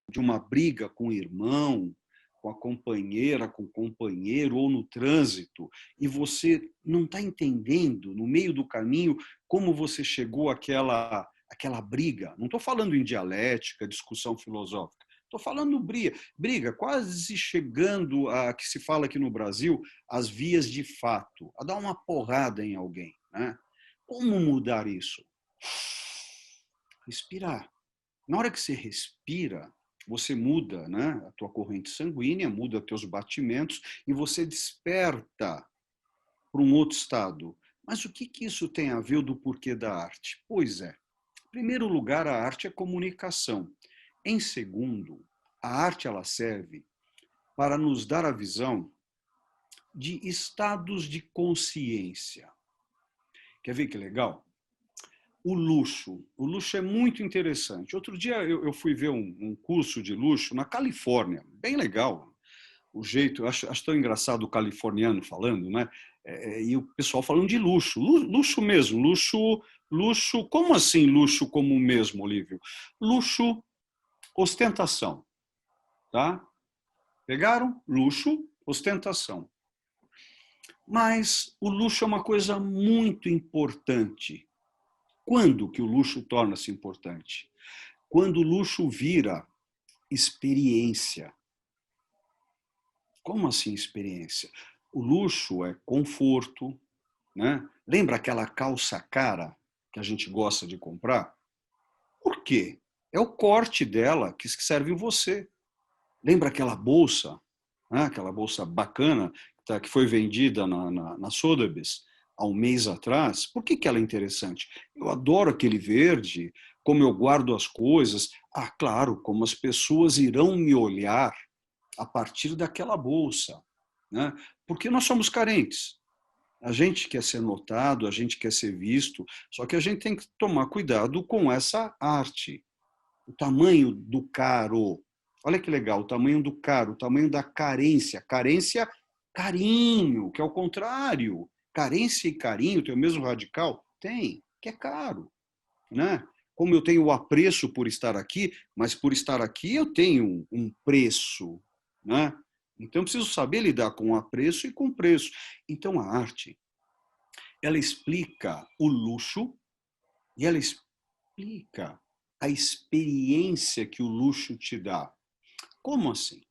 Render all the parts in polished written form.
de uma briga com o irmão, com a companheira, com o companheiro, ou no trânsito, e você não está entendendo, no meio do caminho, como você chegou àquela briga. Não estou falando em dialética, discussão filosófica. Estou falando briga, quase chegando a que se fala aqui no Brasil, às vias de fato, a dar uma porrada em alguém, né? Como mudar isso? Respirar. Na hora que você respira, você muda, né, a tua corrente sanguínea, muda teus batimentos e você desperta para um outro estado. Mas o que isso tem a ver do porquê da arte? Pois é, em primeiro lugar, a arte é comunicação. Em segundo, a arte ela serve para nos dar a visão de estados de consciência. Quer ver que legal? O luxo. O luxo é muito interessante. Outro dia eu fui ver um curso de luxo na Califórnia, bem legal. O jeito, acho tão engraçado o californiano falando, né? E o pessoal falando de luxo, luxo mesmo, luxo, como assim luxo como o mesmo, Olívio? Luxo, ostentação, tá? Pegaram? Luxo, ostentação. Mas o luxo é uma coisa muito importante. Quando que o luxo torna-se importante? Quando o luxo vira experiência. Como assim experiência? O luxo é conforto, né? Lembra aquela calça cara que a gente gosta de comprar? Por quê? É o corte dela que serve em você. Lembra aquela bolsa, né? Aquela bolsa bacana que foi vendida na Sotheby's há um mês atrás? Por que ela é interessante? Eu adoro aquele verde, como eu guardo as coisas. Ah, claro, como as pessoas irão me olhar a partir daquela bolsa, né? Porque nós somos carentes. A gente quer ser notado, a gente quer ser visto, só que a gente tem que tomar cuidado com essa arte. O tamanho do caro. Olha que legal, o tamanho do caro, o tamanho da carência. Carência, carinho, que é o contrário. Carência e carinho tem o mesmo radical? Tem, que é caro, né? Como eu tenho o apreço por estar aqui, mas por estar aqui eu tenho um preço, né? Então eu preciso saber lidar com o apreço e com o preço. Então a arte, ela explica o luxo e ela explica a experiência que o luxo te dá. Como assim?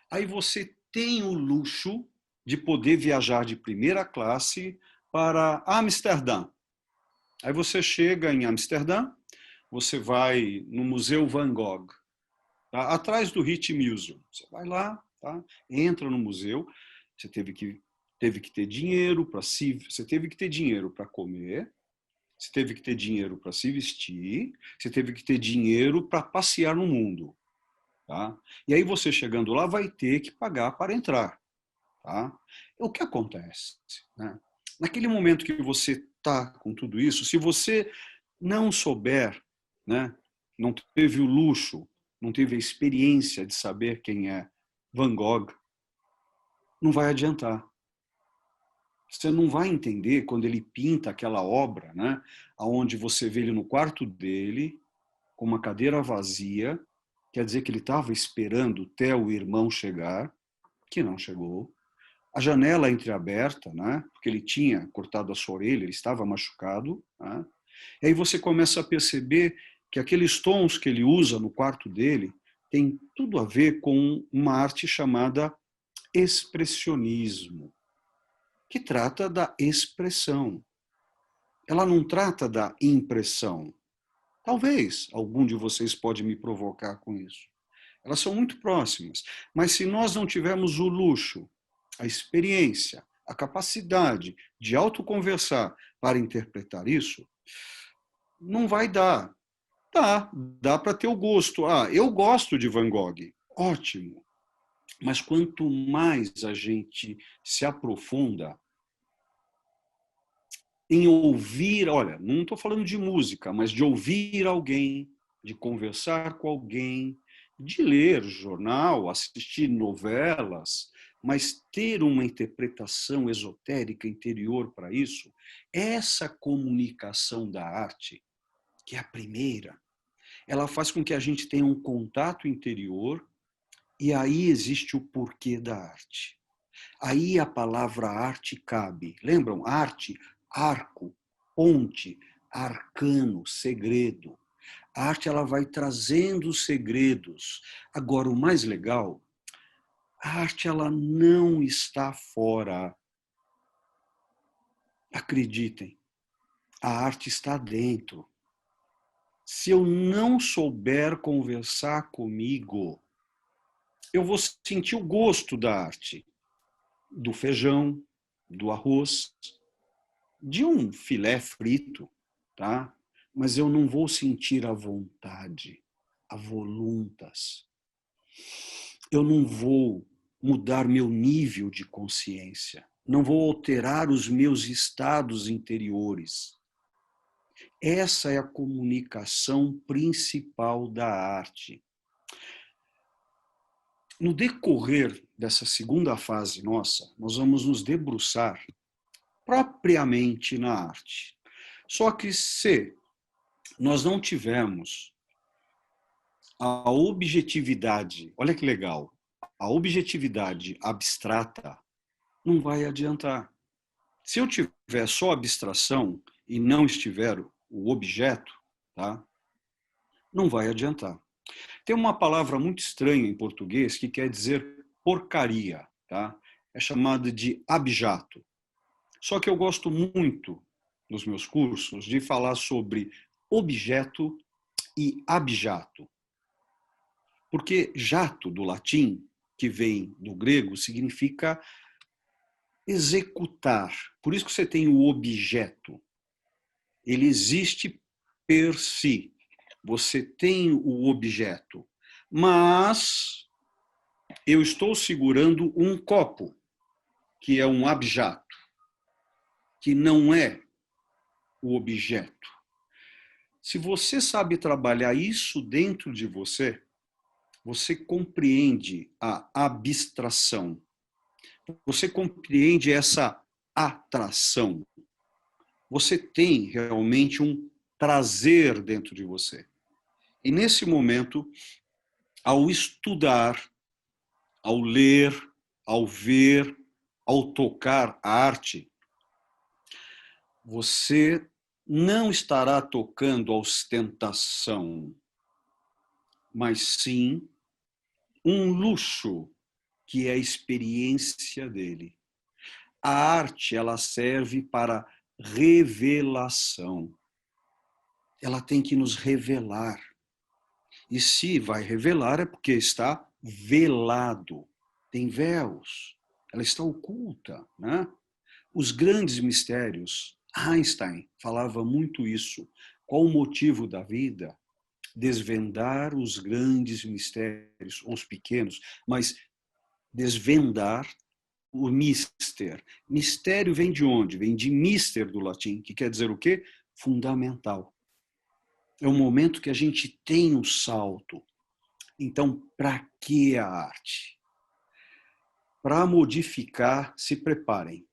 Aí você tem o luxo de poder viajar de primeira classe para Amsterdã. Aí você chega em Amsterdã, você vai no Museu Van Gogh, tá? Atrás do Rijksmuseum. Você vai lá, tá? Entra no museu, você teve que ter dinheiro para você teve que ter dinheiro para comer, você teve que ter dinheiro para se vestir, você teve que ter dinheiro para passear no mundo, tá? E aí você chegando lá vai ter que pagar para entrar, tá? O que acontece, né? Naquele momento que você está com tudo isso, se você não souber, né, não teve o luxo, não teve a experiência de saber quem é Van Gogh, não vai adiantar. Você não vai entender quando ele pinta aquela obra, né, onde você vê ele no quarto dele, com uma cadeira vazia, quer dizer que ele estava esperando até o irmão chegar, que não chegou, a janela entreaberta, né, porque ele tinha cortado a sua orelha, ele estava machucado, né, e aí você começa a perceber que aqueles tons que ele usa no quarto dele tem tudo a ver com uma arte chamada expressionismo, que trata da expressão. Ela não trata da impressão. Talvez algum de vocês pode me provocar com isso. Elas são muito próximas, mas se nós não tivermos o luxo, a experiência, a capacidade de autoconversar para interpretar isso, não vai dar. Dá para ter o gosto. Ah, eu gosto de Van Gogh. Ótimo. Mas quanto mais a gente se aprofunda em ouvir, olha, não estou falando de música, mas de ouvir alguém, de conversar com alguém, de ler jornal, assistir novelas, mas ter uma interpretação esotérica interior para isso, essa comunicação da arte, que é a primeira, ela faz com que a gente tenha um contato interior e aí existe o porquê da arte. Aí a palavra arte cabe. Lembram? Arte, arco, ponte, arcano, segredo. A arte ela vai trazendo os segredos. Agora, o mais legal, a arte ela não está fora. Acreditem, a arte está dentro. Se eu não souber conversar comigo, eu vou sentir o gosto da arte, do feijão, do arroz, de um filé frito, tá? Mas eu não vou sentir a vontade, a voluntas. Eu não vou mudar meu nível de consciência, não vou alterar os meus estados interiores. Essa é a comunicação principal da arte. No decorrer dessa segunda fase nossa, nós vamos nos debruçar propriamente na arte. Só que se nós não tivermos a objetividade, olha que legal, a objetividade abstrata, não vai adiantar. Se eu tiver só abstração e não estiver o objeto, tá? Não vai adiantar. Tem uma palavra muito estranha em português que quer dizer porcaria, tá? É chamada de abjato. Só que eu gosto muito, nos meus cursos, de falar sobre objeto e abjato. Porque jato, do latim, que vem do grego, significa executar. Por isso que você tem o objeto. Ele existe per si. Você tem o objeto. Mas eu estou segurando um copo, que é um abjato, que não é o objeto. Se você sabe trabalhar isso dentro de você, você compreende a abstração. Você compreende essa atração. Você tem realmente um prazer dentro de você. E nesse momento, ao estudar, ao ler, ao ver, ao tocar a arte, você não estará tocando a ostentação, mas sim um luxo que é a experiência dele. A arte, ela serve para revelação. Ela tem que nos revelar. E se vai revelar é porque está velado. Tem véus. Ela está oculta, né? Os grandes mistérios, Einstein falava muito isso. Qual o motivo da vida? Desvendar os grandes mistérios, os pequenos, mas desvendar o mister. Mistério vem de onde? Vem de mister do latim, que quer dizer o quê? Fundamental. É o momento que a gente tem um salto. Então, para que a arte? Para modificar, se preparem,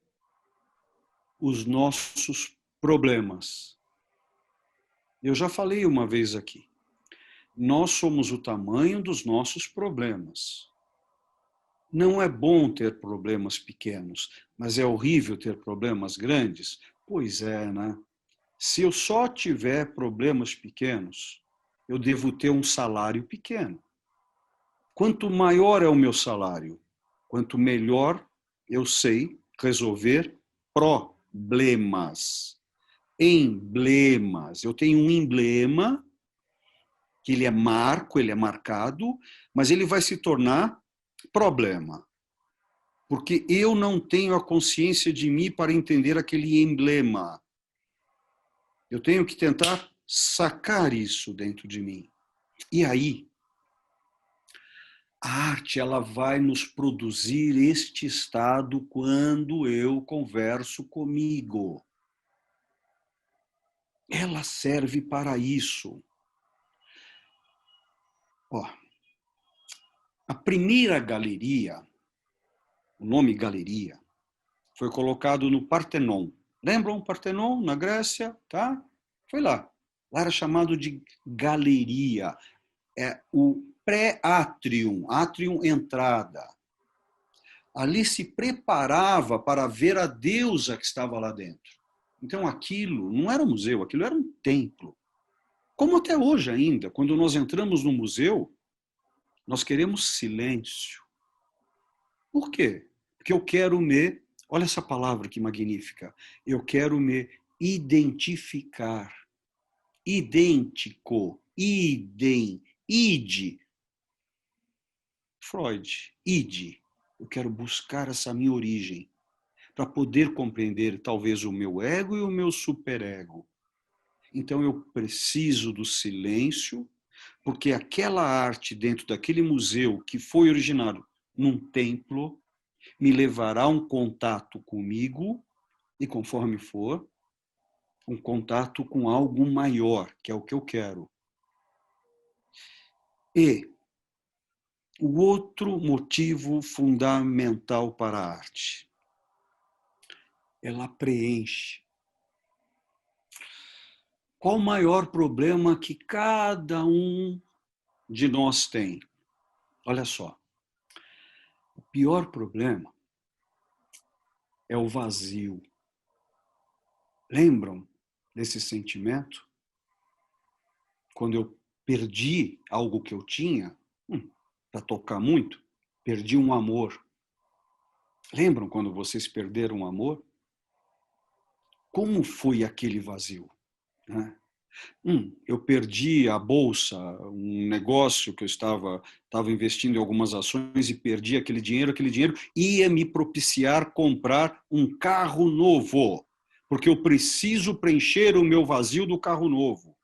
os nossos problemas. Eu já falei uma vez aqui. Nós somos o tamanho dos nossos problemas. Não é bom ter problemas pequenos, mas é horrível ter problemas grandes? Pois é, né? Se eu só tiver problemas pequenos, eu devo ter um salário pequeno. Quanto maior é o meu salário, quanto melhor eu sei resolver problemas. Emblemas. Eu tenho um emblema, que ele é marco, ele é marcado, mas ele vai se tornar problema. Porque eu não tenho a consciência de mim para entender aquele emblema. Eu tenho que tentar sacar isso dentro de mim. E aí, a arte ela vai nos produzir este estado quando eu converso comigo. Ela serve para isso. Ó, a primeira galeria, o nome galeria, foi colocado no Partenon. Lembram o Partenon, na Grécia? Tá? Foi lá. Lá era chamado de galeria. É o pré-átrium, átrium entrada. Ali se preparava para ver a deusa que estava lá dentro. Então aquilo não era um museu, aquilo era um templo. Como até hoje ainda, quando nós entramos no museu, nós queremos silêncio. Por quê? Porque eu quero olha essa palavra que magnífica, eu quero me identificar. Idêntico, id, Freud, id. Eu quero buscar essa minha origem para poder compreender talvez o meu ego e o meu superego. Então eu preciso do silêncio, porque aquela arte dentro daquele museu que foi originado num templo me levará a um contato comigo e, conforme for, um contato com algo maior, que é o que eu quero. E o outro motivo fundamental para a arte, ela preenche. Qual o maior problema que cada um de nós tem? Olha só, o pior problema é o vazio. Lembram desse sentimento? Quando eu perdi algo que eu tinha, para tocar muito, perdi um amor. Lembram quando vocês perderam um amor? Como foi aquele vazio? Né? Eu perdi a bolsa, um negócio que eu estava investindo em algumas ações e perdi aquele dinheiro ia me propiciar comprar um carro novo, porque eu preciso preencher o meu vazio do carro novo.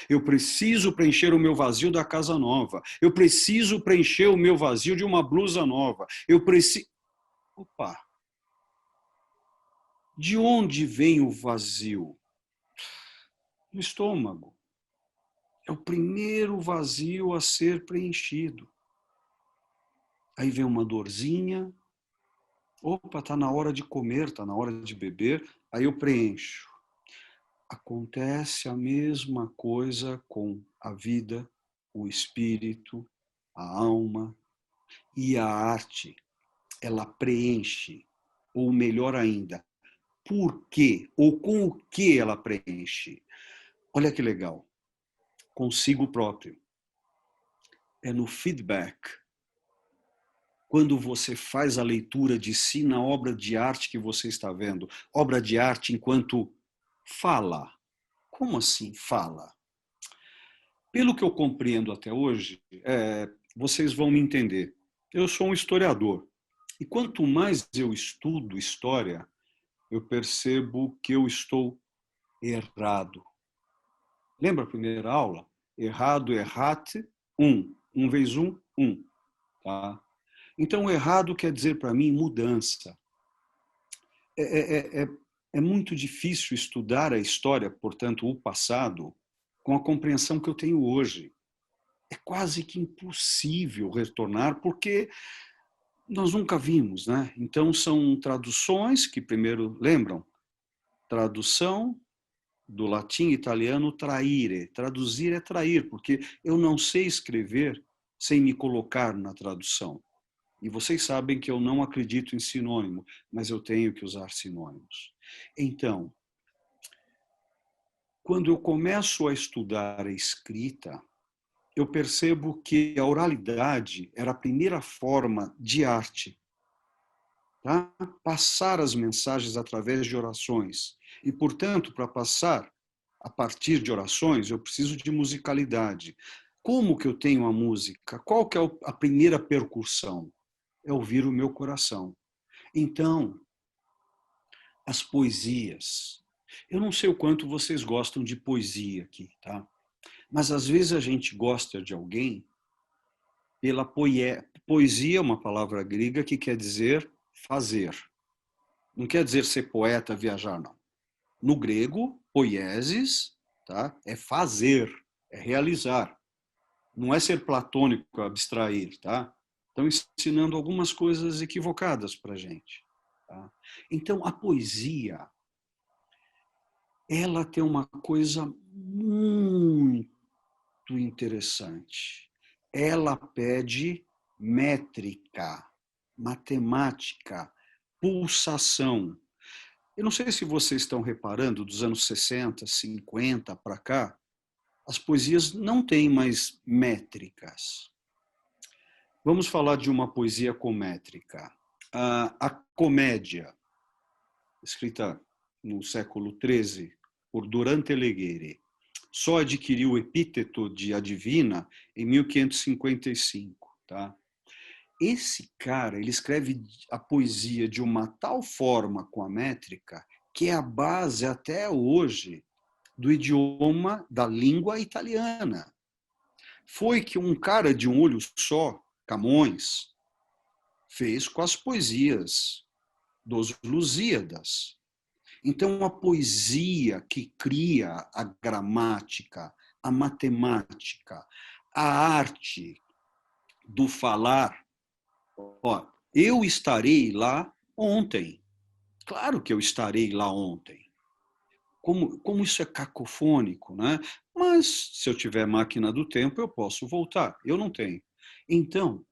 Eu preciso preencher o meu vazio da casa nova. Eu preciso preencher o meu vazio de uma blusa nova. Eu preciso... Opa! De onde vem o vazio? Do estômago. É o primeiro vazio a ser preenchido. Aí vem uma dorzinha. Opa, está na hora de comer, está na hora de beber. Aí eu preencho. Acontece a mesma coisa com a vida, o espírito, a alma e a arte. Ela preenche, ou melhor ainda, por quê? Ou com o que ela preenche? Olha que legal. Consigo próprio. É no feedback. Quando você faz a leitura de si na obra de arte que você está vendo. Obra de arte enquanto fala. Como assim fala? Pelo que eu compreendo até hoje, vocês vão me entender. Eu sou um historiador. E quanto mais eu estudo história, eu percebo que eu estou errado. Lembra a primeira aula? Errado, errate, um. Um vezes um, um. Tá? Então, errado quer dizer para mim mudança. É muito difícil estudar a história, portanto, o passado, com a compreensão que eu tenho hoje. É quase que impossível retornar, porque nós nunca vimos, né? Então, são traduções que, primeiro, lembram? Tradução do latim e italiano traire. Traduzir é trair, porque eu não sei escrever sem me colocar na tradução. E vocês sabem que eu não acredito em sinônimo, mas eu tenho que usar sinônimos. Então, quando eu começo a estudar a escrita, eu percebo que a oralidade era a primeira forma de arte. Tá? Passar as mensagens através de orações. E, portanto, para passar a partir de orações, eu preciso de musicalidade. Como que eu tenho a música? Qual que é a primeira percussão? É ouvir o meu coração. Então, as poesias. Eu não sei o quanto vocês gostam de poesia aqui, tá? Mas às vezes a gente gosta de alguém pela poesia. Poesia é uma palavra grega que quer dizer fazer. Não quer dizer ser poeta, viajar, não. No grego, poiesis, tá? É fazer, é realizar. Não é ser platônico, abstrair, tá? Estão ensinando algumas coisas equivocadas para a gente. Tá? Então, a poesia, ela tem uma coisa interessante. Ela pede métrica, matemática, pulsação. Eu não sei se vocês estão reparando, dos anos 60, 50 para cá, as poesias não têm mais métricas. Vamos falar de uma poesia com métrica. A comédia, escrita no século XIII por Durante Alighieri, só adquiriu o epíteto de A Divina em 1555. Tá? Esse cara, ele escreve a poesia de uma tal forma com a métrica que é a base até hoje do idioma da língua italiana. Foi que um cara de um olho só, Camões, fez com as poesias dos Lusíadas. Então, a poesia que cria a gramática, a matemática, a arte do falar. Ó, eu estarei lá ontem. Claro que eu estarei lá ontem. Como isso é cacofônico, né? Mas, se eu tiver máquina do tempo, eu posso voltar. Eu não tenho. Então,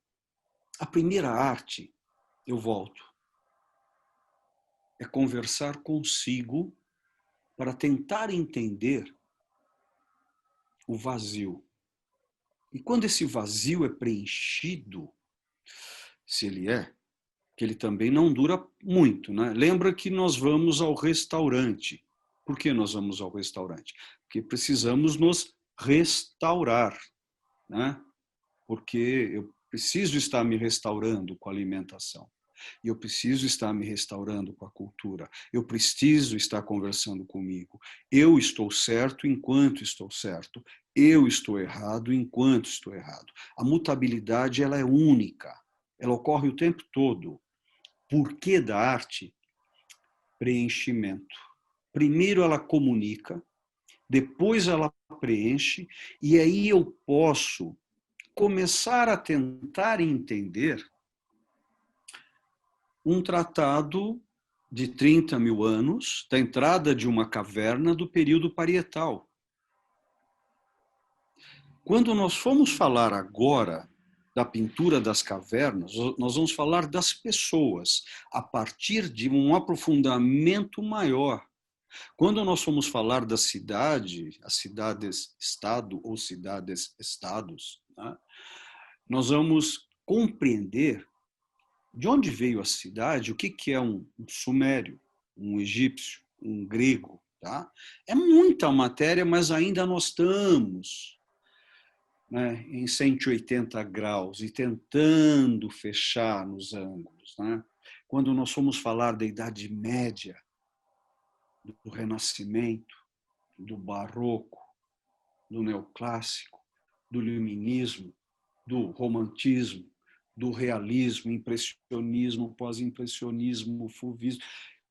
a primeira arte, eu volto, é conversar consigo para tentar entender o vazio. E quando esse vazio é preenchido, se ele é, que ele também não dura muito, né? Lembra que nós vamos ao restaurante. Por que nós vamos ao restaurante? Porque precisamos nos restaurar, né? Porque eu preciso estar me restaurando com a alimentação. E eu preciso estar me restaurando com a cultura. Eu preciso estar conversando comigo. Eu estou certo enquanto estou certo. Eu estou errado enquanto estou errado. A mutabilidade, ela é única. Ela ocorre o tempo todo. Porquê da arte? Preenchimento. Primeiro ela comunica, depois ela preenche, e aí eu posso começar a tentar entender um tratado de 30 mil anos, da entrada de uma caverna do período parietal. Quando nós formos falar agora da pintura das cavernas, nós vamos falar das pessoas, a partir de um aprofundamento maior. Quando nós formos falar da cidade, as cidades-estado ou cidades-estados, né, nós vamos compreender de onde veio a cidade, o que é um sumério, um egípcio, um grego. Tá? É muita matéria, mas ainda nós estamos, né, em 180 graus e tentando fechar nos ângulos. Né? Quando nós formos falar da Idade Média, do Renascimento, do Barroco, do Neoclássico, do Iluminismo, do Romantismo, do Realismo, Impressionismo, Pós-Impressionismo, Fauvismo.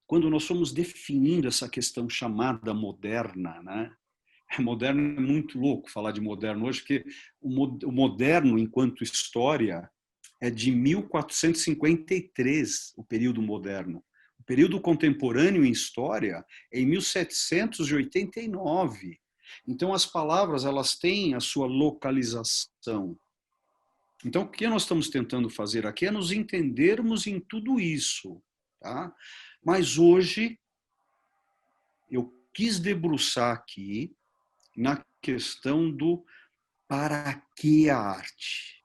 Quando nós fomos definindo essa questão chamada moderna, né? Moderno é muito louco falar de moderno hoje, porque o moderno, enquanto história, é de 1453, o período moderno. O período contemporâneo em história é em 1789. Então, as palavras, elas têm a sua localização. Então, o que nós estamos tentando fazer aqui é nos entendermos em tudo isso. Tá? Mas hoje, eu quis debruçar aqui na questão do para que a arte.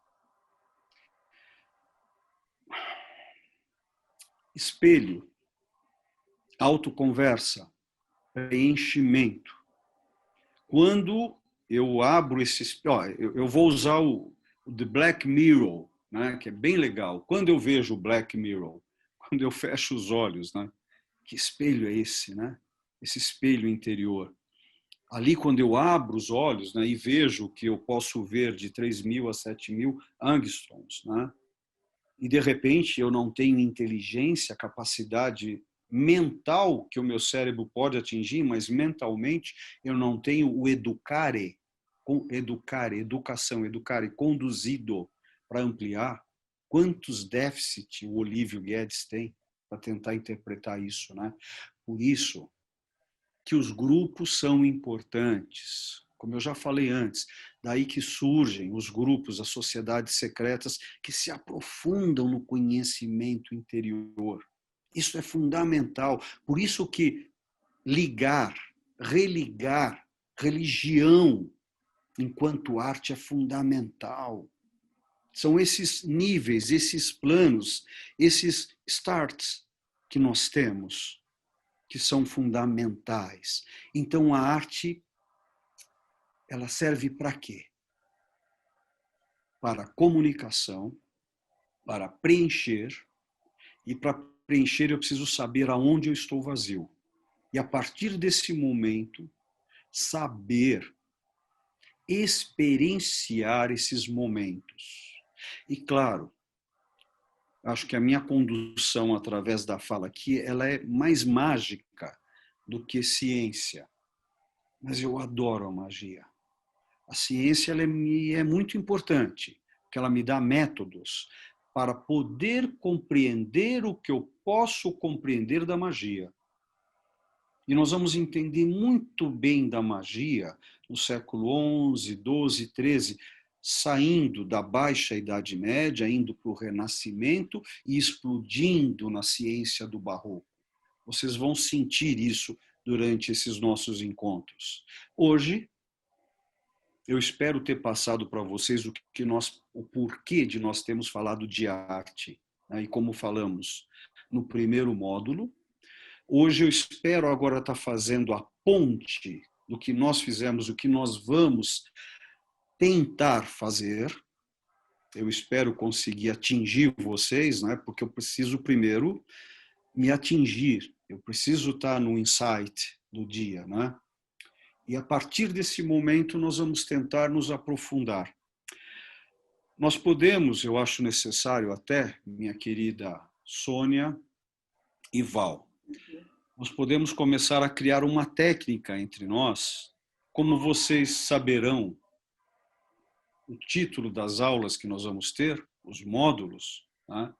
Espelho, autoconversa, preenchimento. Quando eu abro esse... eu vou usar o The Black Mirror, né, que é bem legal. Quando eu vejo o Black Mirror, quando eu fecho os olhos, né, que espelho é esse? Né? Esse espelho interior. Ali, quando eu abro os olhos, né, e vejo que eu posso ver de 3.000 a 7.000 angstroms, né, e de repente eu não tenho inteligência, capacidade mental que o meu cérebro pode atingir, mas mentalmente eu não tenho o educare, educação, educare, conduzido para ampliar. Quantos déficits o Olívio Guedes tem para tentar interpretar isso, né? Por isso que os grupos são importantes. Como eu já falei antes, Daí que surgem os grupos, as sociedades secretas que se aprofundam no conhecimento interior. Isso é fundamental. Por isso que ligar, religar religião enquanto arte é fundamental. São esses níveis, esses planos, esses starts que nós temos, que são fundamentais. Então, a arte, ela serve para quê? Para comunicação, para preencher, e para preencher eu preciso saber aonde eu estou vazio. E a partir desse momento, saber experienciar esses momentos. E claro, acho que a minha condução através da fala aqui, ela é mais mágica do que ciência. Mas eu adoro a magia. A ciência ela é muito importante, porque ela me dá métodos para poder compreender o que eu posso compreender da magia. E nós vamos entender muito bem da magia no século XI, XII, XIII, saindo da Baixa Idade Média, indo para o Renascimento e explodindo na ciência do Barroco. Vocês vão sentir isso durante esses nossos encontros. Hoje, eu espero ter passado para vocês o porquê de nós termos falado de arte, né? E como falamos no primeiro módulo. Hoje eu espero agora estar fazendo a ponte do que nós fizemos, o que nós vamos tentar fazer. Eu espero conseguir atingir vocês, né? Porque eu preciso primeiro me atingir, eu preciso estar no insight do dia, né? E a partir desse momento nós vamos tentar nos aprofundar. Nós podemos, eu acho necessário até, minha querida Sônia e Val, nós podemos começar a criar uma técnica entre nós, como vocês saberão o título das aulas que nós vamos ter, os módulos, né?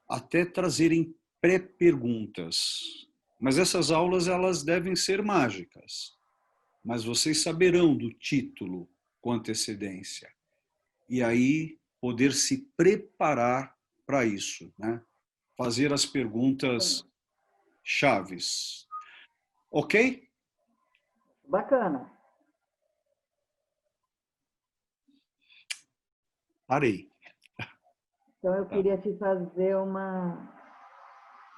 Até trazerem pré-perguntas. Mas essas aulas elas devem ser mágicas. Mas vocês saberão do título com antecedência. E aí poder se preparar para isso, né? Fazer as perguntas chaves. Ok? Bacana. Parei. Então eu queria te fazer uma...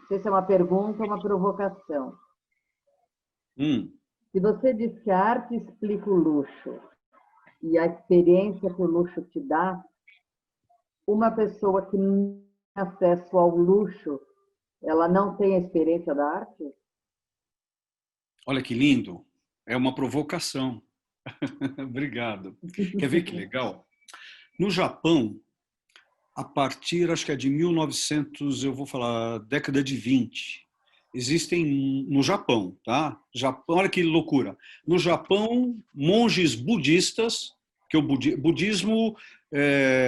Não sei se é uma pergunta ou uma provocação. Se você diz que a arte explica o luxo e a experiência que o luxo te dá, uma pessoa que não tem acesso ao luxo, ela não tem a experiência da arte? Olha que lindo. É uma provocação. Obrigado. Quer ver que legal? No Japão, a partir, acho que é de 1900, eu vou falar, década de 20, existem no Japão, tá? Japão, olha que loucura. No Japão, monges budistas, que o budismo,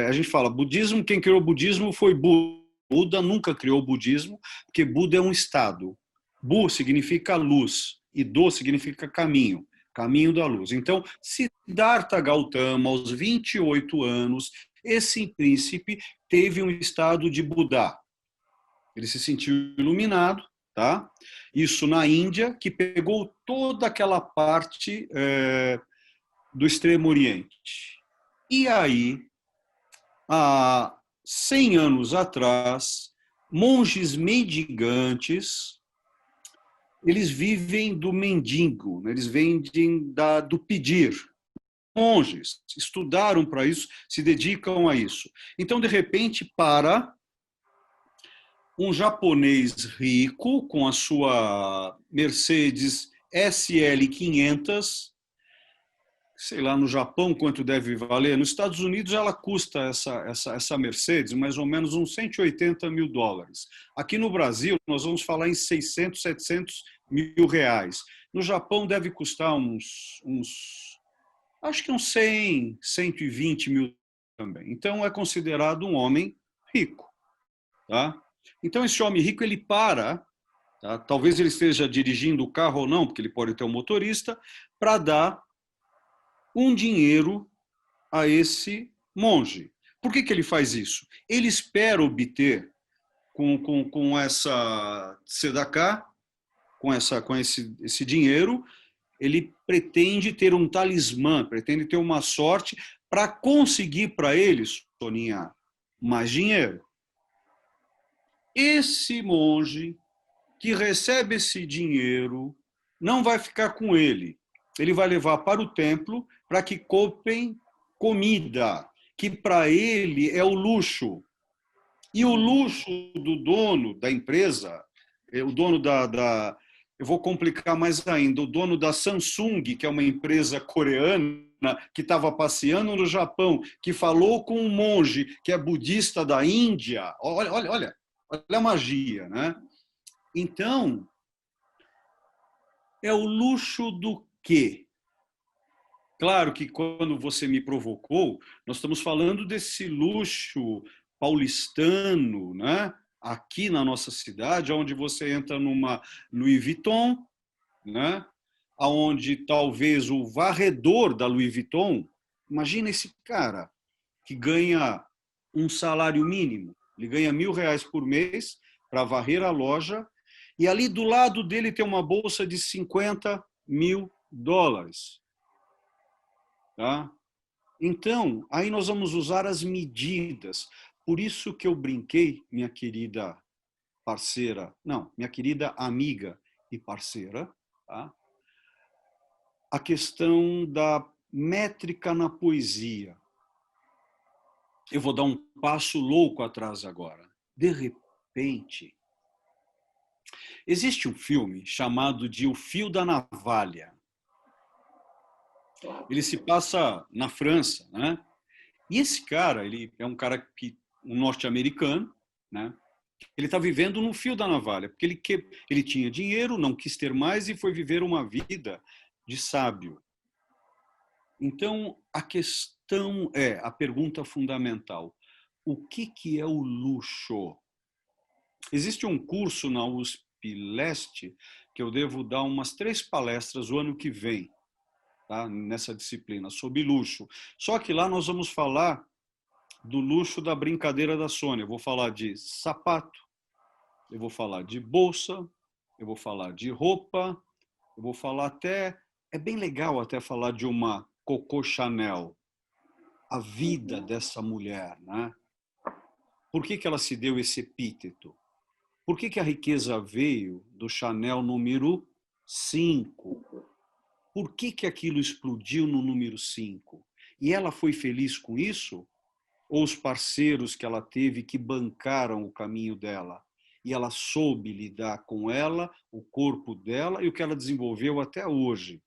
a gente fala, budismo, quem criou o budismo foi Buda. Buda nunca criou o budismo, porque Buda é um estado. Bu significa luz e Do significa caminho, caminho da luz. Então, Siddhartha Gautama, aos 28 anos, esse príncipe teve um estado de Buda. Ele se sentiu iluminado, tá? Isso na Índia, que pegou toda aquela parte do Extremo Oriente. E aí, há 100 anos atrás, monges mendigantes, eles vivem do mendigo, né? Eles vivem do pedir. Monges estudaram para isso, se dedicam a isso. Então, de repente, para um japonês rico com a sua Mercedes SL500, sei lá, no Japão quanto deve valer, nos Estados Unidos ela custa essa Mercedes mais ou menos uns 180 mil dólares. Aqui no Brasil nós vamos falar em 600, 700 mil reais. No Japão deve custar acho que uns 100, 120 mil também. Então é considerado um homem rico, tá? Então esse homem rico ele para, tá? Talvez ele esteja dirigindo o carro ou não, porque ele pode ter um motorista, para dar um dinheiro a esse monge. Por que ele faz isso? Ele espera obter com essa tzedakah, com esse dinheiro, ele pretende ter um talismã, pretende ter uma sorte para conseguir para ele, Soninha, mais dinheiro. Esse monge que recebe esse dinheiro não vai ficar com ele. Ele vai levar para o templo para que comprem comida, que para ele é o luxo. E o luxo do dono da empresa, o dono eu vou complicar mais ainda, o dono da Samsung, que é uma empresa coreana, que estava passeando no Japão, que falou com um monge que é budista da Índia. Olha a magia, né? Então, é o luxo do quê? Claro que quando você me provocou, nós estamos falando desse luxo paulistano, né? Aqui na nossa cidade, onde você entra numa Louis Vuitton, né? Onde talvez o varredor da Louis Vuitton, imagina esse cara que ganha um salário mínimo, ele ganha R$ 1.000 por mês para varrer a loja, e ali do lado dele tem uma bolsa de US$ 50.000. Tá? Então, aí nós vamos usar as medidas. Por isso que eu brinquei, minha querida parceira, não, minha querida amiga e parceira, tá? A questão da métrica na poesia. Eu vou dar um passo louco atrás agora. De repente, existe um filme chamado de O Fio da Navalha. Ele se passa na França, né? E esse cara, ele é um cara um norte-americano, né? Ele está vivendo no fio da navalha, porque ele tinha dinheiro, não quis ter mais e foi viver uma vida de sábio. Então, a questão é, a pergunta fundamental, o que é o luxo? Existe um curso na USP Leste que eu devo dar umas 3 palestras o ano que vem, tá? Nessa disciplina, sobre luxo. Só que lá nós vamos falar do luxo da brincadeira da Sônia. Eu vou falar de sapato, eu vou falar de bolsa, eu vou falar de roupa, eu vou falar até... É bem legal até falar de uma Coco Chanel. A vida dessa mulher, né? Por que ela se deu esse epíteto? Por que a riqueza veio do Chanel número 5? Por que aquilo explodiu no número 5? E ela foi feliz com isso? Ou os parceiros que ela teve que bancaram o caminho dela? E ela soube lidar com ela, o corpo dela e o que ela desenvolveu até hoje.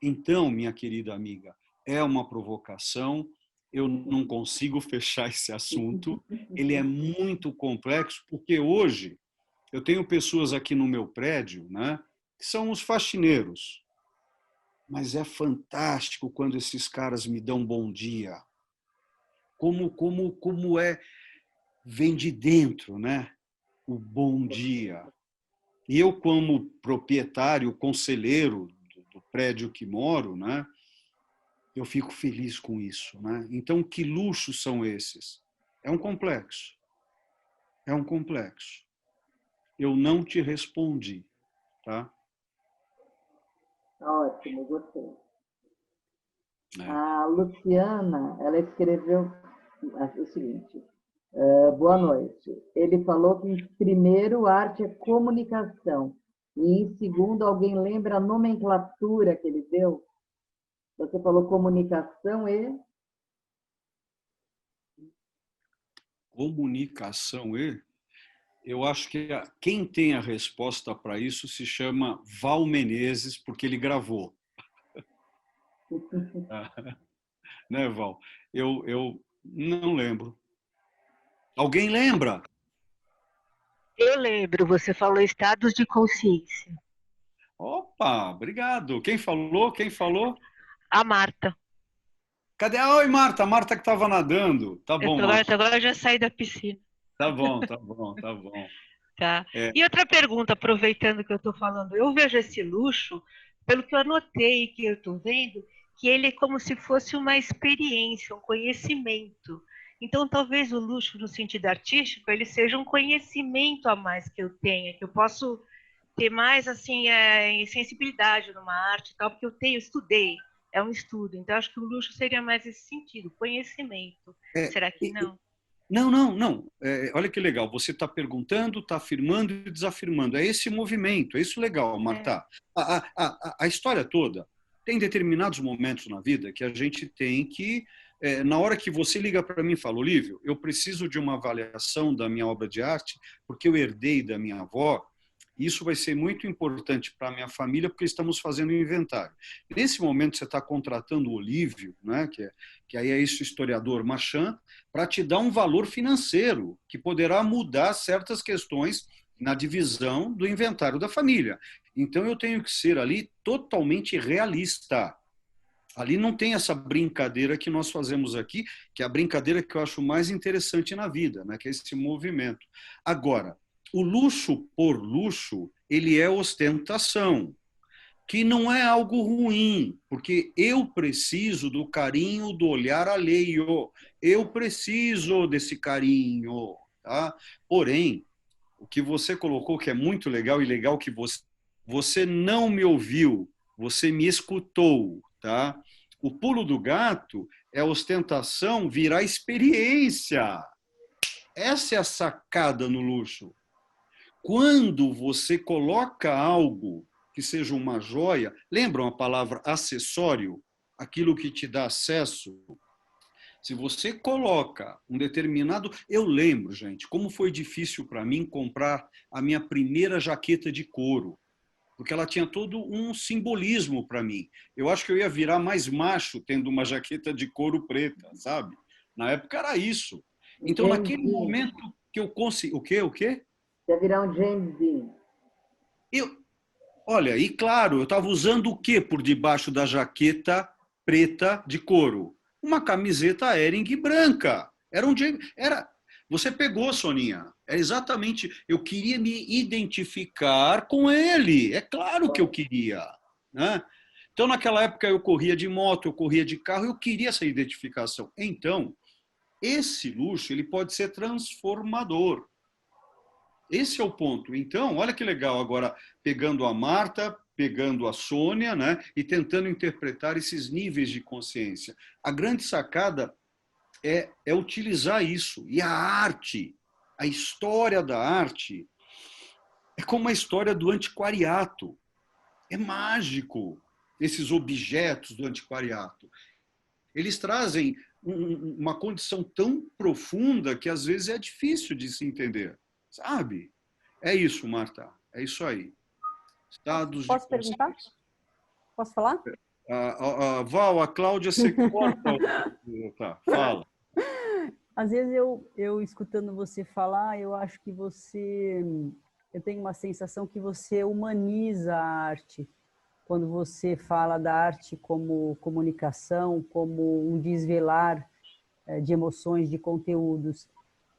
Então, minha querida amiga, é uma provocação, eu não consigo fechar esse assunto, ele é muito complexo, porque hoje eu tenho pessoas aqui no meu prédio, né, que são os faxineiros, mas é fantástico quando esses caras me dão bom dia. Como vem de dentro, né? O bom dia. E eu, como proprietário, conselheiro do prédio que moro, né? Eu fico feliz com isso, né? Então, que luxos são esses? É um complexo. É um complexo. Eu não te respondi, tá? Ótimo, gostei. É. A Luciana, ela escreveu o seguinte: boa noite. Ele falou que, em primeiro, arte é comunicação. E, em segundo, alguém lembra a nomenclatura que ele deu? Você falou comunicação e... Comunicação eu acho que quem tem a resposta para isso se chama Val Menezes, porque ele gravou. Né, Val? Eu não lembro. Alguém lembra? Eu lembro, você falou estados de consciência. Opa, obrigado. Quem falou? Quem falou? A Marta. Cadê? Oi, Marta. Marta que estava nadando. Tá bom, Marta. Agora eu já saí da piscina. Tá bom, tá bom, tá bom. Tá. É. E outra pergunta, aproveitando que eu estou falando, eu vejo esse luxo, pelo que eu anotei, que eu estou vendo, que ele é como se fosse uma experiência, um conhecimento. Então, talvez o luxo, no sentido artístico, ele seja um conhecimento a mais que eu tenha, que eu posso ter mais assim sensibilidade numa arte e tal, porque estudei, é um estudo. Então, acho que o luxo seria mais esse sentido, conhecimento. É, Será que não? não, não, não. Olha que legal. Você está perguntando, está afirmando e desafirmando. É esse movimento. É isso legal, É. Marta. A história toda tem determinados momentos na vida que a gente tem que, na hora que você liga para mim e fala, Olívio, eu preciso de uma avaliação da minha obra de arte porque eu herdei da minha avó. Isso vai ser muito importante para a minha família porque estamos fazendo um inventário. Nesse momento, você está contratando o Olívio, né, que aí é esse historiador Marchand, para te dar um valor financeiro que poderá mudar certas questões na divisão do inventário da família. Então, eu tenho que ser ali totalmente realista. Ali não tem essa brincadeira que nós fazemos aqui, que é a brincadeira que eu acho mais interessante na vida, né? Que é esse movimento. Agora, o luxo por luxo, ele é ostentação, que não é algo ruim, porque eu preciso do carinho, do olhar alheio. Eu preciso desse carinho, tá? Porém, o que você colocou que é muito legal e legal que você não me ouviu, você me escutou, tá? O pulo do gato é ostentação virar experiência. Essa é a sacada no luxo. Quando você coloca algo que seja uma joia, lembram a palavra acessório? Aquilo que te dá acesso. Se você coloca um determinado. Eu lembro, gente, como foi difícil para mim comprar a minha primeira jaqueta de couro, porque ela tinha todo um simbolismo para mim. Eu acho que eu ia virar mais macho tendo uma jaqueta de couro preta, sabe? Na época era isso. Então, James naquele Dean. momento que eu consegui. O quê? O quê? Ia virar um James Dean. Eu, olha, e claro, eu estava usando o que por debaixo da jaqueta preta de couro? Uma camiseta Hering branca. Era, você pegou, Soninha. Era exatamente, eu queria me identificar com ele. É claro que eu queria, né? Então, naquela época, eu corria de moto, eu corria de carro, eu queria essa identificação. Então, esse luxo ele pode ser transformador. Esse é o ponto. Então, olha que legal agora, pegando a Marta, pegando a Sônia, né, e tentando interpretar esses níveis de consciência. A grande sacada é utilizar isso. E a arte, a história da arte, é como a história do antiquariato. É mágico esses objetos do antiquariato. Eles trazem uma condição tão profunda que às vezes é difícil de se entender, sabe? É isso, Marta. É isso aí. Estados de Posso perguntar? consciência. Posso falar? Val, a Cláudia, você corta. Tá, fala. Às vezes eu escutando você falar, eu acho que eu tenho uma sensação que você humaniza a arte. Quando você fala da arte como comunicação, como um desvelar de emoções, de conteúdos.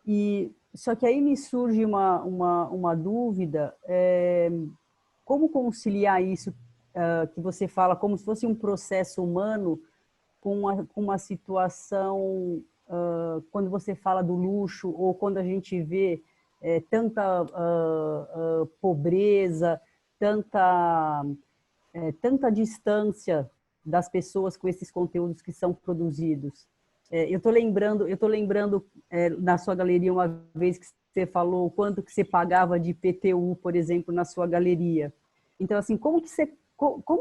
E só que aí me surge uma dúvida, como conciliar isso que você fala como se fosse um processo humano com uma situação, quando você fala do luxo ou quando a gente vê tanta pobreza, tanta distância das pessoas com esses conteúdos que são produzidos. Eu estou lembrando na sua galeria uma vez que você falou o quanto que você pagava de IPTU, por exemplo, na sua galeria. Então, assim, como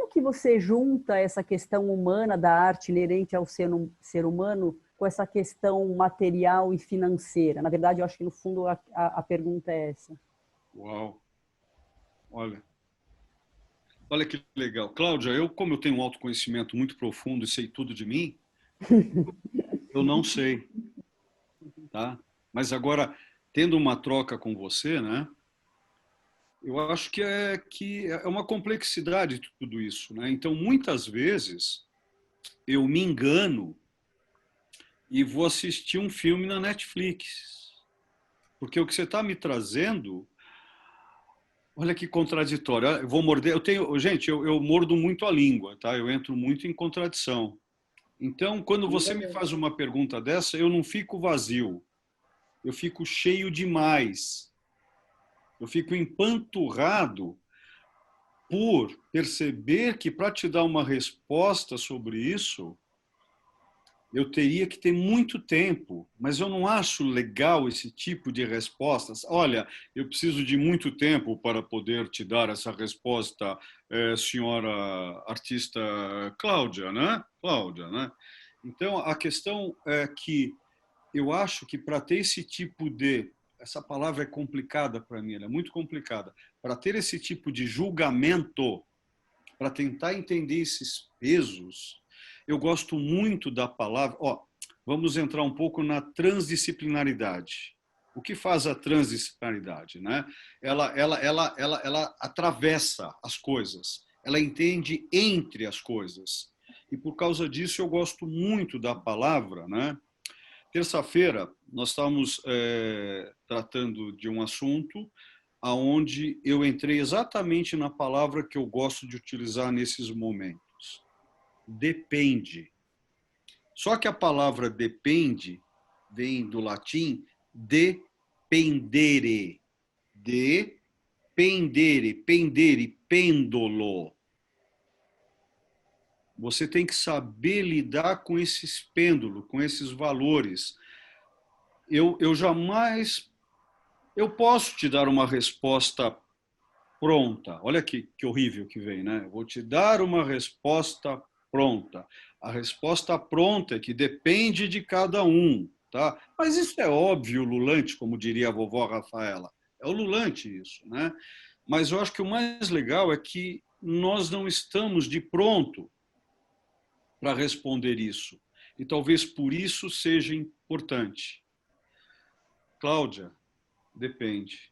que você junta essa questão humana da arte inerente ao ser humano com essa questão material e financeira? Na verdade, eu acho que no fundo a pergunta é essa. Uau. Olha que legal. Cláudia, como eu tenho um autoconhecimento muito profundo e sei tudo de mim, eu não sei, tá? Mas agora, tendo uma troca com você, né? Eu acho que é uma complexidade de tudo isso, né? Então, muitas vezes, eu me engano e vou assistir um filme na Netflix. Porque o que você está me trazendo Olha que contraditório. Eu vou morder. Gente, eu mordo muito a língua, tá? Eu entro muito em contradição. Então, quando você me faz uma pergunta dessa, eu não fico vazio. Eu fico cheio demais. Eu fico empanturrado por perceber que para te dar uma resposta sobre isso, eu teria que ter muito tempo, mas eu não acho legal esse tipo de respostas. Olha, eu preciso de muito tempo para poder te dar essa resposta, senhora artista Cláudia, né? Cláudia, né? Então, a questão é que eu acho que para ter esse tipo de... Essa palavra é complicada para mim, ela é muito complicada. Para ter esse tipo de julgamento, para tentar entender esses pesos, eu gosto muito da palavra... vamos entrar um pouco na transdisciplinaridade. O que faz a transdisciplinaridade? Né? Ela atravessa as coisas, ela entende entre as coisas. E por causa disso eu gosto muito da palavra, né? Terça-feira, nós estávamos tratando de um assunto aonde eu entrei exatamente na palavra que eu gosto de utilizar nesses momentos. Depende. Só que a palavra depende vem do latim dependere. Dependere, pendere, pêndulo. Você tem que saber lidar com esses pêndulos, com esses valores. Eu jamais... Eu posso te dar uma resposta pronta. Olha que horrível que vem, né? Vou te dar uma resposta pronta. A resposta pronta é que depende de cada um, tá? Mas isso é óbvio, lulante, como diria a vovó Rafaela. É o lulante isso, né? Mas eu acho que o mais legal é que nós não estamos de pronto para responder isso. E talvez por isso seja importante. Cláudia, depende.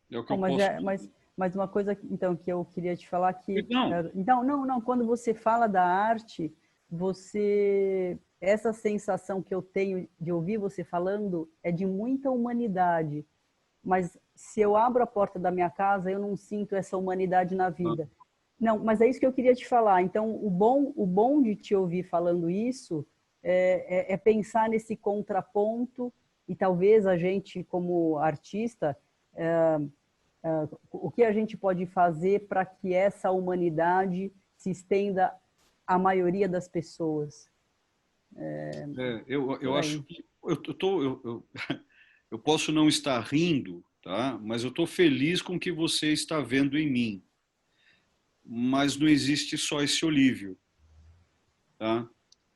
É o que Bom, eu posso dizer. mas uma coisa então que eu queria te falar que Não. então não, quando você fala da arte, você essa sensação que eu tenho de ouvir você falando é de muita humanidade, mas se eu abro a porta da minha casa, eu não sinto essa humanidade na vida. Não, mas é isso que eu queria te falar. Então, o bom de te ouvir falando isso é pensar nesse contraponto e talvez a gente, como artista, o que a gente pode fazer para que essa humanidade se estenda à maioria das pessoas. Eu acho que eu posso não estar rindo, tá? Mas eu estou feliz com o que você está vendo em mim. Mas não existe só esse Olívio, tá?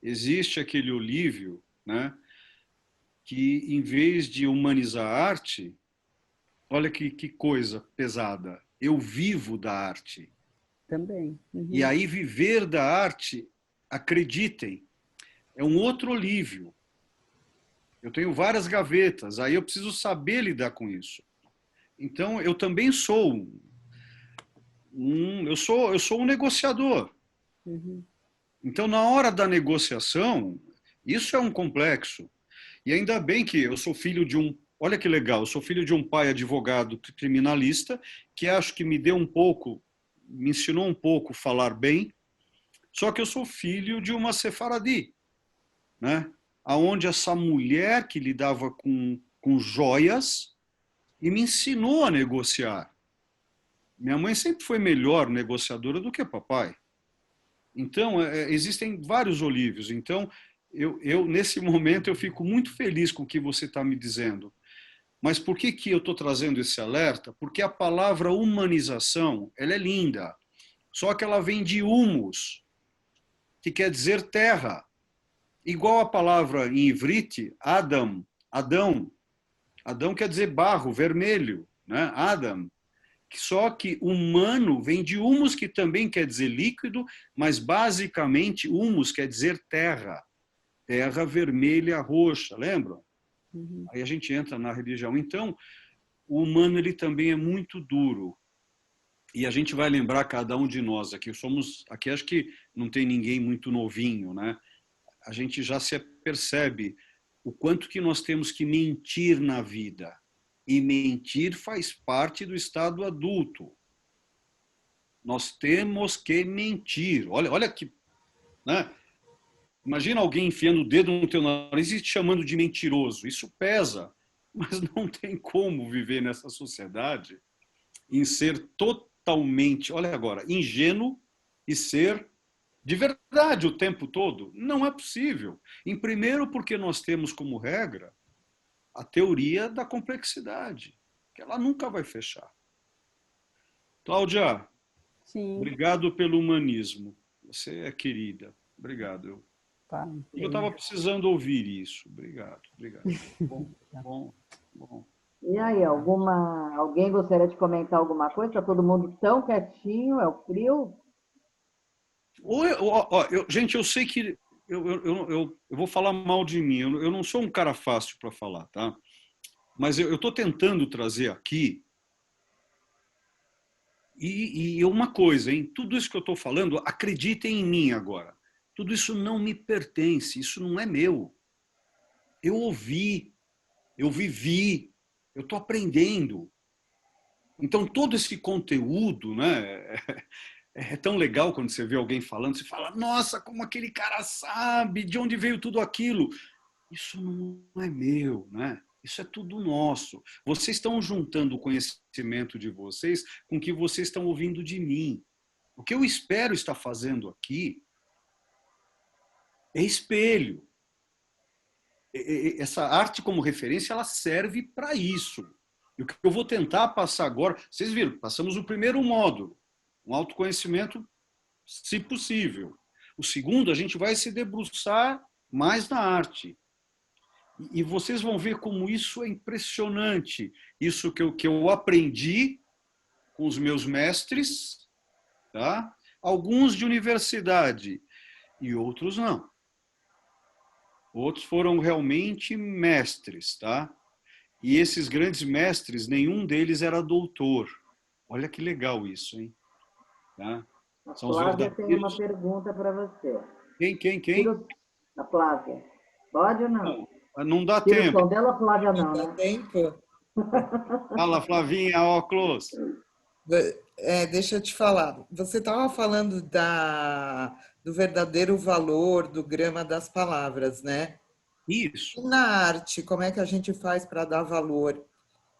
Existe aquele Olívio, né? Que em vez de humanizar a arte, olha que coisa pesada. Eu vivo da arte. Também. Uhum. E aí viver da arte, acreditem, é um outro Olívio. Eu tenho várias gavetas, aí eu preciso saber lidar com isso. Então, eu também sou eu sou um negociador. Uhum. Então, na hora da negociação, isso é um complexo. E ainda bem que eu sou filho de um... Olha que legal, eu sou filho de um pai advogado criminalista que acho que me deu um pouco, me ensinou um pouco a falar bem, só que eu sou filho de uma sefaradi, né? Aonde essa mulher que lidava com joias e me ensinou a negociar. Minha mãe sempre foi melhor negociadora do que papai. Então, existem vários olívios. Então, nesse momento, eu fico muito feliz com o que você está me dizendo. Mas por que eu estou trazendo esse alerta? Porque a palavra humanização, ela é linda. Só que ela vem de humus, que quer dizer terra. Igual a palavra em ivrite, Adam, Adão. Adão quer dizer barro, vermelho, né? Adam. Só que humano vem de humus, que também quer dizer líquido, mas basicamente humus quer dizer terra. Terra vermelha, roxa, lembram? Uhum. Aí a gente entra na religião. Então, o humano ele também é muito duro. E a gente vai lembrar cada um de nós aqui. Aqui acho que não tem ninguém muito novinho, né? A gente já se percebe o quanto que nós temos que mentir na vida. E mentir faz parte do estado adulto. Nós temos que mentir. Olha que... Né? Imagina alguém enfiando o dedo no teu nariz e te chamando de mentiroso. Isso pesa, mas não tem como viver nessa sociedade em ser totalmente, olha agora, ingênuo e ser de verdade o tempo todo. Não é possível. Em primeiro, porque nós temos como regra a teoria da complexidade, que ela nunca vai fechar. Cláudia, Sim. Obrigado pelo humanismo. Você é querida. Obrigado. Tá, Eu estava precisando ouvir isso. Obrigado, obrigado. Bom, bom, bom. E aí, alguém gostaria de comentar alguma coisa? Está todo mundo tão quietinho, é o frio? Gente, eu sei que eu vou falar mal de mim. Eu não sou um cara fácil para falar, tá? Mas eu estou tentando trazer aqui. E uma coisa, hein? Tudo isso que eu estou falando, acreditem em mim agora. Tudo isso não me pertence, isso não é meu. Eu ouvi, eu vivi, eu estou aprendendo. Então, todo esse conteúdo, né, é tão legal quando você vê alguém falando, você fala, nossa, como aquele cara sabe, de onde veio tudo aquilo. Isso não é meu, né? Isso é tudo nosso. Vocês estão juntando o conhecimento de vocês com o que vocês estão ouvindo de mim. O que eu espero estar fazendo aqui é espelho. Essa arte como referência, ela serve para isso. E o que eu vou tentar passar agora, vocês viram, passamos o primeiro módulo, um autoconhecimento, se possível. O segundo, a gente vai se debruçar mais na arte. E vocês vão ver como isso é impressionante. Isso que eu aprendi com os meus mestres, tá? Alguns de universidade e outros não. Outros foram realmente mestres, tá? E esses grandes mestres, nenhum deles era doutor. Olha que legal isso, hein? Tá? A São os Flávia tem uma verdadeiros... pergunta para você. Quem? A Flávia. Pode ou não? Não dá Tira o tempo. som dela, Flávia não, Dá né? tempo? Fala, Flavinha, óculos. Deixa eu te falar. Você estava falando do verdadeiro valor do grama das palavras, né? Isso. E na arte, como é que a gente faz para dar valor?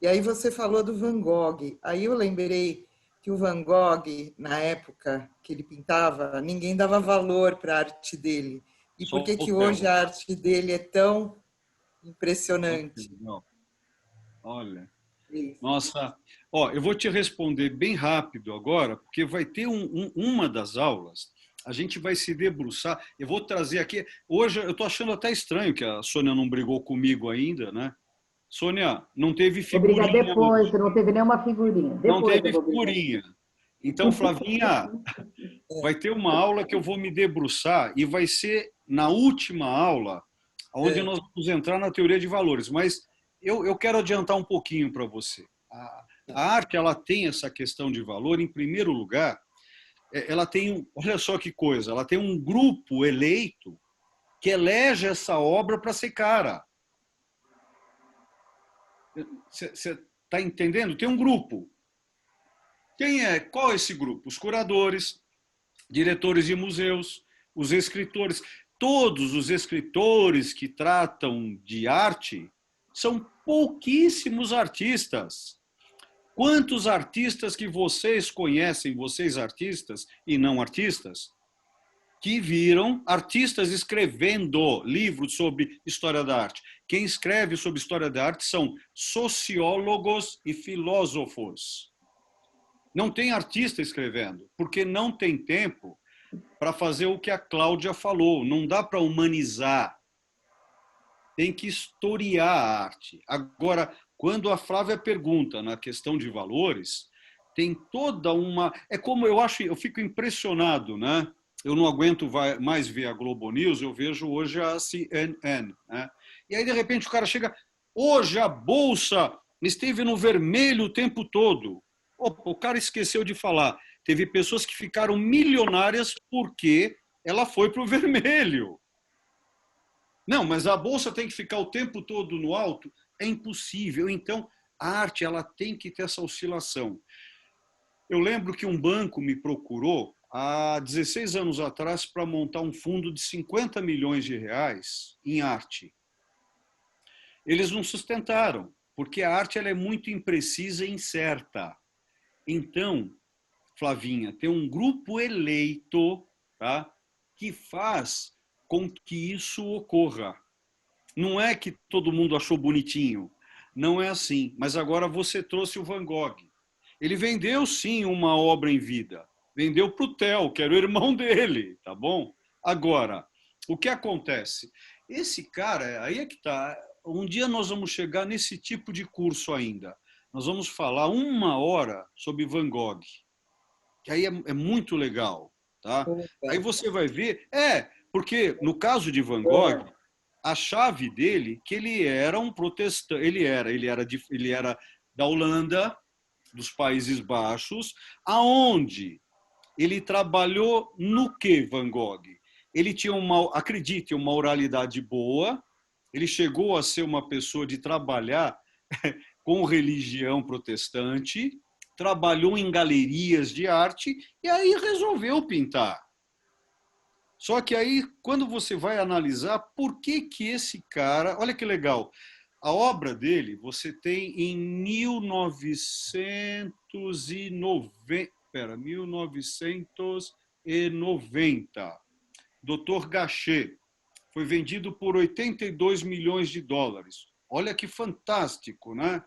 E aí você falou do Van Gogh. Aí eu lembrei que o Van Gogh, na época que ele pintava, ninguém dava valor para a arte dele. E por que hoje a arte dele é tão impressionante? Olha, Isso. nossa, eu vou te responder bem rápido agora, porque vai ter uma das aulas, a gente vai se debruçar, eu vou trazer aqui, hoje eu estou achando até estranho que a Sônia não brigou comigo ainda, né? Sônia, não teve figurinha. Vou brigar depois, não teve nenhuma figurinha. Não teve figurinha. Então, Flavinha, vai ter uma aula que eu vou me debruçar e vai ser na última aula, onde nós vamos entrar na teoria de valores, mas eu quero adiantar um pouquinho para você. A arte, ela tem essa questão de valor, em primeiro lugar, ela tem, olha só que coisa, ela tem um grupo eleito que elege essa obra para ser cara. Você está entendendo? Tem um grupo. Qual é esse grupo? Os curadores, diretores de museus, os escritores. Todos os escritores que tratam de arte são pouquíssimos artistas. Quantos artistas que vocês conhecem, vocês artistas e não artistas, que viram artistas escrevendo livros sobre história da arte? Quem escreve sobre história da arte são sociólogos e filósofos. Não tem artista escrevendo, porque não tem tempo para fazer o que a Cláudia falou. Não dá para humanizar. Tem que historiar a arte. Agora, quando a Flávia pergunta na questão de valores, tem toda uma... É como eu fico impressionado, né? Eu não aguento mais ver a Globo News, eu vejo hoje a CNN, né? E aí, de repente, o cara chega... Hoje a Bolsa esteve no vermelho o tempo todo. Opa, o cara esqueceu de falar. Teve pessoas que ficaram milionárias porque ela foi para o vermelho. Não, mas a Bolsa tem que ficar o tempo todo no alto? É impossível. Então, A arte ela tem que ter essa oscilação. Eu lembro que um banco me procurou há 16 anos atrás para montar um fundo de 50 milhões de reais em arte. Eles não sustentaram, porque a arte ela é muito imprecisa e incerta. Então, Flavinha, tem um grupo eleito, tá, que faz com que isso ocorra. Não é que todo mundo achou bonitinho, não é assim. Mas agora você trouxe o Van Gogh. Ele vendeu, sim, uma obra em vida. Vendeu para o Theo, que era o irmão dele, tá bom? Agora, o que acontece? Esse cara, aí é que tá. Um dia nós vamos chegar nesse tipo de curso ainda. Nós vamos falar 1 hora sobre Van Gogh, que aí é muito legal, tá? Aí você vai ver, porque no caso de Van Gogh, a chave dele que ele era um protestante, ele era da Holanda, dos Países Baixos, aonde ele trabalhou no que Van Gogh? Ele tinha acredite, uma oralidade boa, ele chegou a ser uma pessoa de trabalhar com religião protestante, trabalhou em galerias de arte e aí resolveu pintar. Só que aí, quando você vai analisar por que esse cara... Olha que legal, a obra dele você tem em 1990. Dr. Gachet. Foi vendido por 82 milhões de dólares. Olha que fantástico, né?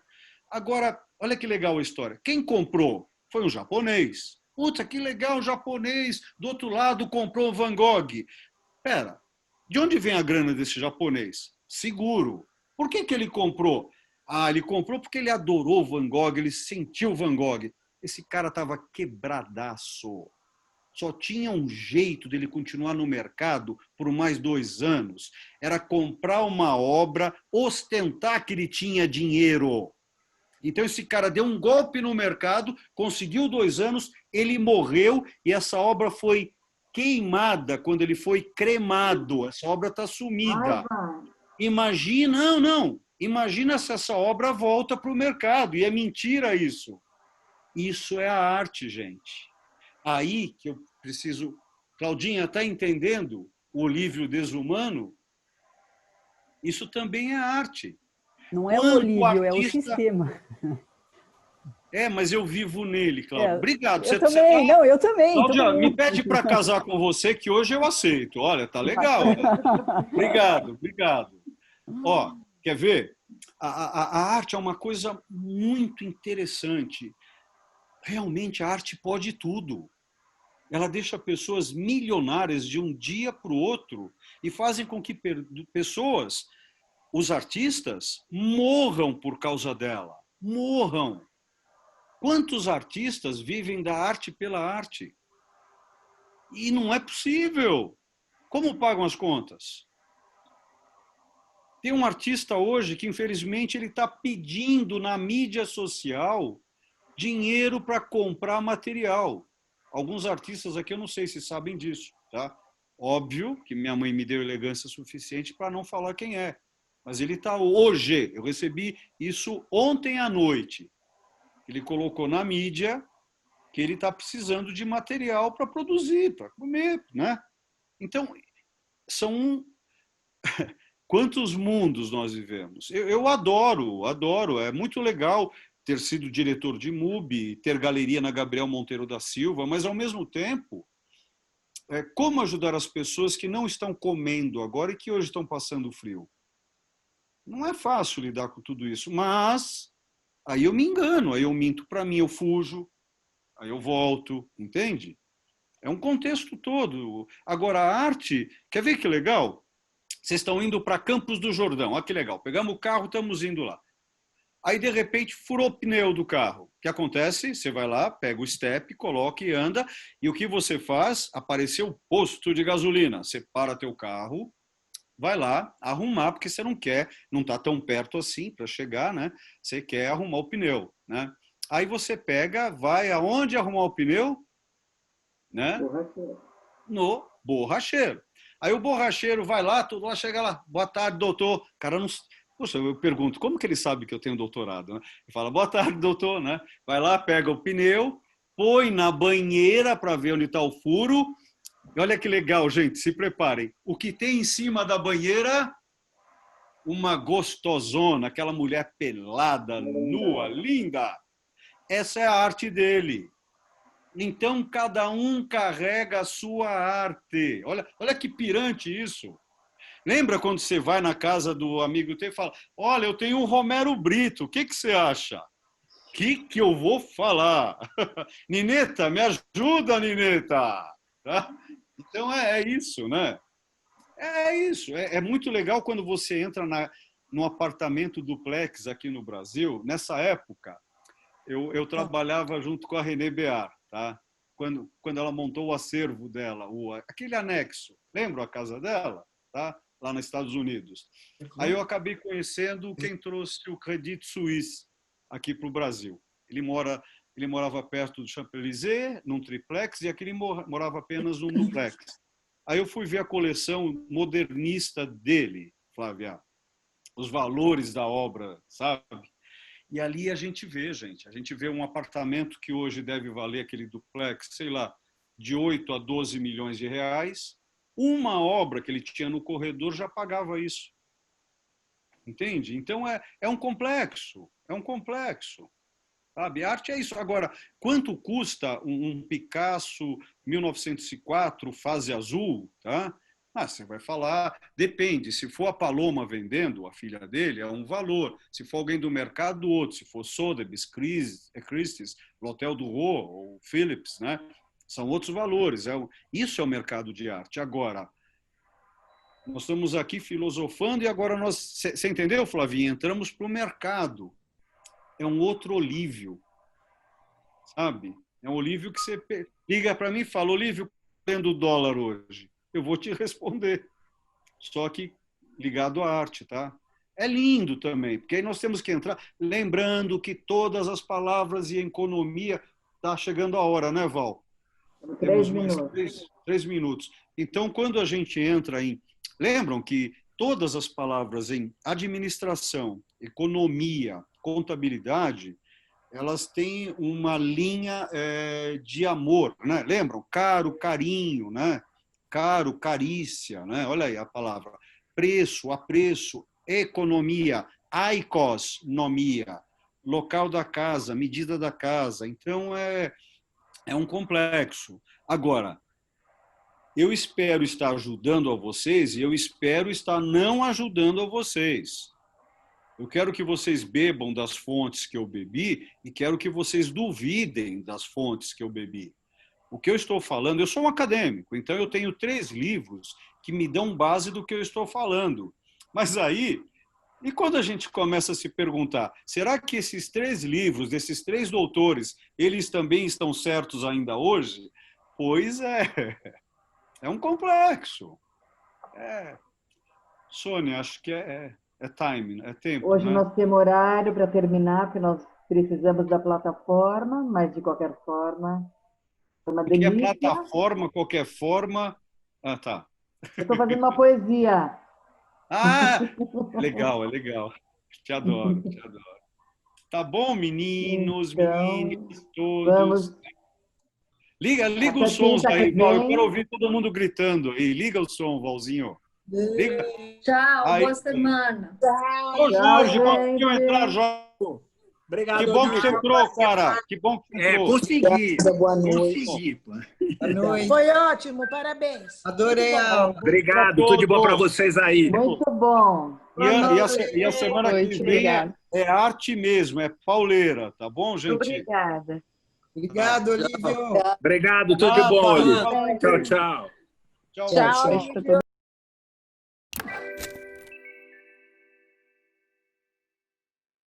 Agora, olha que legal a história. Quem comprou? Foi um japonês. Puta, que legal, um japonês. Do outro lado, comprou o Van Gogh. Pera, de onde vem a grana desse japonês? Seguro. Por que ele comprou? Ele comprou porque ele adorou Van Gogh, ele sentiu Van Gogh. Esse cara estava quebradaço. Só tinha um jeito dele continuar no mercado por mais 2 anos. Era comprar uma obra, ostentar que ele tinha dinheiro. Então esse cara deu um golpe no mercado, conseguiu 2 anos, ele morreu e essa obra foi queimada quando ele foi cremado. Essa obra está sumida. Imagina, imagina se essa obra volta para o mercado. E é mentira isso. Isso é a arte, gente. Aí que eu preciso... Claudinha, está entendendo o Olívio desumano? Isso também é arte. Não é o Olívio, é o sistema. Mas eu vivo nele, Cláudio. Obrigado. Eu também, não, eu também. Cláudia, me pede para casar com você, que hoje eu aceito. Olha, tá legal. Obrigado. Ó, quer ver? A arte é uma coisa muito interessante. Realmente, a arte pode tudo. Ela deixa pessoas milionárias de um dia para o outro e fazem com que pessoas, os artistas, morram por causa dela. Morram. Quantos artistas vivem da arte pela arte? E não é possível. Como pagam as contas? Tem um artista hoje que, infelizmente, ele está pedindo na mídia social dinheiro para comprar material. Alguns artistas aqui eu não sei se sabem disso, tá? Óbvio que minha mãe me deu elegância suficiente para não falar quem é. Mas ele está hoje, eu recebi isso ontem à noite. Ele colocou na mídia que ele está precisando de material para produzir, para comer, né? Então, são... Quantos mundos nós vivemos? Eu adoro, é muito legal ter sido diretor de MUBI, ter galeria na Gabriel Monteiro da Silva, mas, ao mesmo tempo, como ajudar as pessoas que não estão comendo agora e que hoje estão passando frio? Não é fácil lidar com tudo isso, mas aí eu me engano, aí eu minto para mim, eu fujo, aí eu volto, entende? É um contexto todo. Agora, a arte, quer ver que legal? Vocês estão indo para Campos do Jordão, olha que legal, pegamos o carro, estamos indo lá. Aí, de repente, furou o pneu do carro. O que acontece? Você vai lá, pega o step, coloca e anda. E o que você faz? Apareceu o posto de gasolina. Você para teu carro, vai lá arrumar, porque você não quer, não está tão perto assim para chegar, né? Você quer arrumar o pneu, né? Aí você pega, vai aonde arrumar o pneu? Né? No borracheiro. Aí o borracheiro vai lá, tudo lá, chega lá. Boa tarde, doutor. O cara não... Poxa, eu pergunto, como que ele sabe que eu tenho doutorado? Né? Ele fala, boa tarde, doutor. Né? Vai lá, pega o pneu, põe na banheira para ver onde está o furo. E olha que legal, gente, se preparem. O que tem em cima da banheira? Uma gostosona, aquela mulher pelada, nua, linda. Essa é a arte dele. Então, cada um carrega a sua arte. Olha que pirante isso. Lembra quando você vai na casa do amigo teu e fala, olha, eu tenho um Romero Brito, o que você acha? O que eu vou falar? Nineta, me ajuda, Nineta! Tá? Então, é isso, né? É isso. É muito legal quando você entra no apartamento duplex aqui no Brasil. Nessa época, eu trabalhava junto com a Renê Bear, tá? Quando ela montou o acervo dela, aquele anexo. Lembra a casa dela? Tá? Lá nos Estados Unidos. Aí eu acabei conhecendo quem trouxe o Credit Suisse aqui para o Brasil. Ele morava perto do Champs-Élysées, num triplex, e aqui ele morava apenas num duplex. Aí eu fui ver a coleção modernista dele, Flávia, os valores da obra, sabe? E ali a gente vê um apartamento que hoje deve valer aquele duplex, sei lá, de 8 a 12 milhões de reais. Uma obra que ele tinha no corredor já pagava isso. Entende? Então é um complexo, sabe? Arte é isso. Agora, quanto custa um Picasso 1904, fase azul? Tá? Você vai falar, depende. Se for a Paloma vendendo, a filha dele, é um valor. Se for alguém do mercado, outro. Se for Sotheby's, Christie's, L'Hotel du Roi ou Phillips, né? São outros valores. Isso é o mercado de arte. Agora, nós estamos aqui filosofando e agora você entendeu, Flavinha? Entramos para o mercado. É um outro Olívio, sabe? É um Olívio que você liga para mim e fala, Olívio, vendo o dólar hoje? Eu vou te responder. Só que ligado à arte, tá? É lindo também, porque aí nós temos que entrar, lembrando que todas as palavras e economia, está chegando a hora, né, Val? 3 minutos. 3 minutos. Então, quando a gente entra em... Lembram que todas as palavras em administração, economia, contabilidade, elas têm uma linha de amor, né? Lembram? Caro, carinho, né? Caro, carícia, né? Olha aí a palavra. Preço, apreço, economia, aikosnomia, local da casa, medida da casa. Então, é um complexo. Agora, eu espero estar ajudando a vocês e eu espero estar não ajudando a vocês. Eu quero que vocês bebam das fontes que eu bebi e quero que vocês duvidem das fontes que eu bebi. O que eu estou falando, eu sou um acadêmico, então eu tenho 3 livros que me dão base do que eu estou falando. Mas aí, e quando a gente começa a se perguntar, será que esses 3 livros, desses 3 doutores, eles também estão certos ainda hoje? Pois é um complexo. Sônia, acho que é time, é tempo. Hoje, né? nós temos horário para terminar, porque nós precisamos da plataforma, mas de qualquer forma, foi uma O que é delícia. plataforma, qualquer forma... Ah, tá. Eu estou fazendo uma poesia. Ah, é legal. Te adoro. Tá bom, meninos, Então, meninas, todos. vamos. Liga Até os sons quinta aí, que Val. Eu vem. quero ouvir todo mundo gritando aí. Liga o som, Valzinho. Liga. Tchau, Aí. boa semana. Ô, Jorge, Tchau, conseguiu gente. entrar, Jorge? Obrigado, Que bom que Olívio. você entrou, cara. Que bom que você entrou. Consegui. Boa noite. Consegui, pô. Boa noite. Foi ótimo, parabéns. Adorei a aula. Obrigado, tudo de bom para vocês aí. Muito bom. E a semana Boa que noite, vem obrigada. é arte mesmo, é pauleira, tá bom, gente? Obrigada. Obrigado, Olívio. Obrigado, tudo de bom, Olívio. Nada. Tchau, tchau. Tchau. Tchau. Beijo pra todos.